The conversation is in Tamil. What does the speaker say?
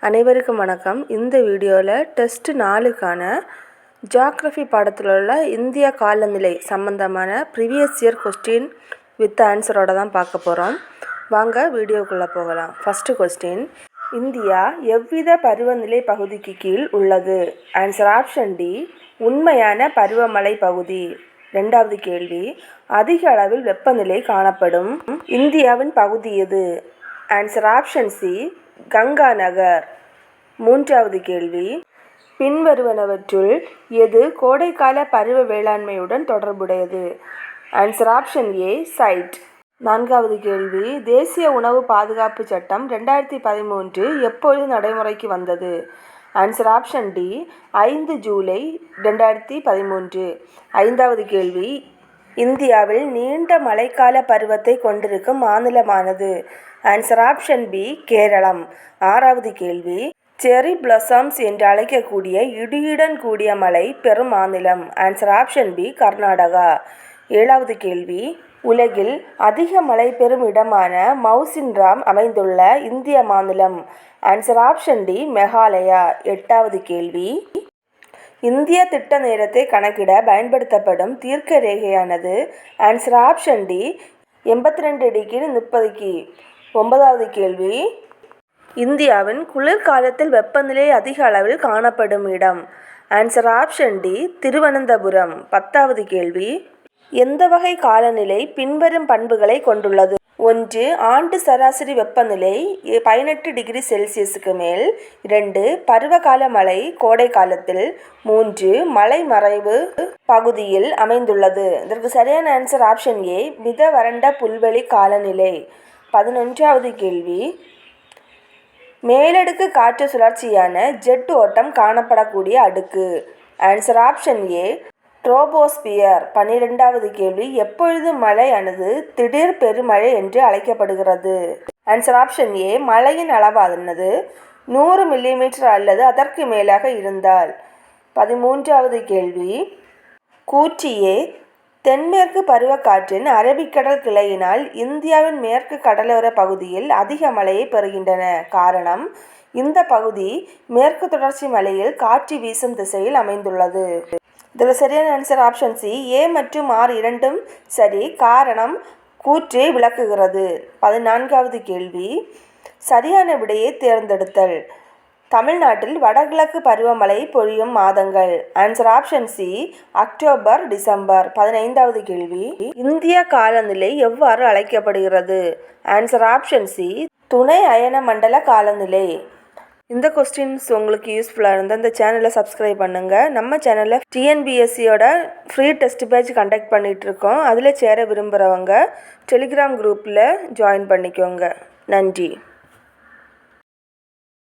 அனைவருக்கும் வணக்கம். இந்த வீடியோவில் டெஸ்ட் 4க்கான ஜியாகிரஃபி பாடத்தில் உள்ள இந்திய காலநிலை சம்பந்தமான ப்ரீவியஸ் இயர் கொஸ்டின் வித் ஆன்சரோட தான் பார்க்க போகிறோம். வாங்க வீடியோக்குள்ளே போகலாம். ஃபஸ்ட்டு கொஸ்டின், இந்தியா எவ்வித பருவநிலை பகுதிக்கு கீழ் உள்ளது? ஆன்சர் ஆப்ஷன் டி, உண்மையான பருவமழை பகுதி. ரெண்டாவது கேள்வி, அதிக அளவில் வெப்பநிலை காணப்படும் இந்தியாவின் பகுதி எது? Answer option C, Ganga Nagar. மூன்றாவது கேள்வி, பின்வருவனவற்றுள் எது கோடைக்கால பருவ வேளாண்மையுடன் தொடர்புடையது? Answer option A, Zaid. நான்காவது கேள்வி, தேசிய உணவு பாதுகாப்பு சட்டம் 2013 எப்பொழுது நடைமுறைக்கு வந்தது? Answer option D, 5 July 2013. ஐந்தாவது கேள்வி, இந்தியாவில் நீண்ட மழைக்கால பருவத்தை கொண்டிருக்கும் மாநிலமானது? Answer option B, Keralam. ஆறாவது கேள்வி, செரி பிளாசம்ஸ் என்று அழைக்கக்கூடிய இடியுடன் கூடிய மழை பெறும் மாநிலம்? Answer option B, Karnataka. ஏழாவது கேள்வி, உலகில் அதிக மழை பெறும் இடமான மவுசின்ராம் அமைந்துள்ள இந்திய மாநிலம்? Answer option D, Meghalaya. எட்டாவது கேள்வி, இந்திய திட்ட நேரத்தை கணக்கிட பயன்படுத்தப்படும் தீர்க்க ரேகையானது? Answer option D, 82°30. ஒன்பதாவது கேள்வி, இந்தியாவின் குளிர்காலத்தில் வெப்பநிலை அதிக அளவில் காணப்படும் இடம்? Answer option D, Thiruvananthapuram. பத்தாவது கேள்வி, எந்த வகை காலநிலை பின்வரும் பண்புகளை கொண்டுள்ளது? 1. ஆண்டு சராசரி வெப்பநிலை 18°C மேல். 2. பருவகால மழை கோடை காலத்தில். 3. மலை மறைவு பகுதியில் அமைந்துள்ளது. இதற்கு சரியான ஆன்சர் ஆப்ஷன் ஏ, மித வறண்ட புல்வெளி காலநிலை. 11வது கேள்வி, மேலடுக்கு காற்று சுழற்சியான ஜெட் ஓட்டம் காணப்படக்கூடிய அடுக்கு? ஆன்சர் ஆப்ஷன் ஏ, ட்ரோபோஸ்பியர். 12வது கேள்வி, எப்பொழுது மழையானது திடீர் பெருமழை என்று அழைக்கப்படுகிறது? ஆன்சர் ஆப்ஷன் ஏ, மழையின் அளவானது 100 மில்லிமீட்டர் அல்லது அதற்கு மேலாக இருந்தால். 13வது கேள்வி, கூற்றியே தென்மேற்கு பருவக்காற்றின் அரபிக்கடல் கிளையினால் இந்தியாவின் மேற்கு கடலோர பகுதியில் அதிக மழையை பெறுகின்றன. காரணம், இந்த பகுதி மேற்கு தொடர்ச்சி மலையில் காற்று வீசும் திசையில் அமைந்துள்ளது. இதில் சரியான ஆன்சர் ஆப்ஷன் சி, ஏ மற்றும் ஆர் இரண்டும் சரி. காரணம், கூற்றை விளக்குகிறது. 14வது கேள்வி, சரியான விடையை தேர்ந்தெடுத்தல். தமிழ்நாட்டில் வடகிழக்கு பருவமழை பொழியும் மாதங்கள்? Answer option C, October, December. 15வது கேள்வி, இந்திய காலநிலை எவ்வாறு அழைக்கப்படுகிறது? ஆன்சர் ஆப்ஷன் சி, துணை அயன மண்டல காலநிலை. இந்த கொஸ்டின்ஸ் உங்களுக்கு யூஸ்ஃபுல்லாக இருந்தால் இந்த சேனலை சப்ஸ்கிரைப் பண்ணுங்கள். நம்ம சேனலில் டிஎன்பிஎஸ்சியோட ஃப்ரீ டெஸ்ட் பேட்ச் கண்டக்ட் பண்ணிகிட்ருக்கோம். அதில் சேர விரும்புகிறவங்க டெலிகிராம் குரூப்பில் ஜாயின் பண்ணிக்கோங்க. நன்றி.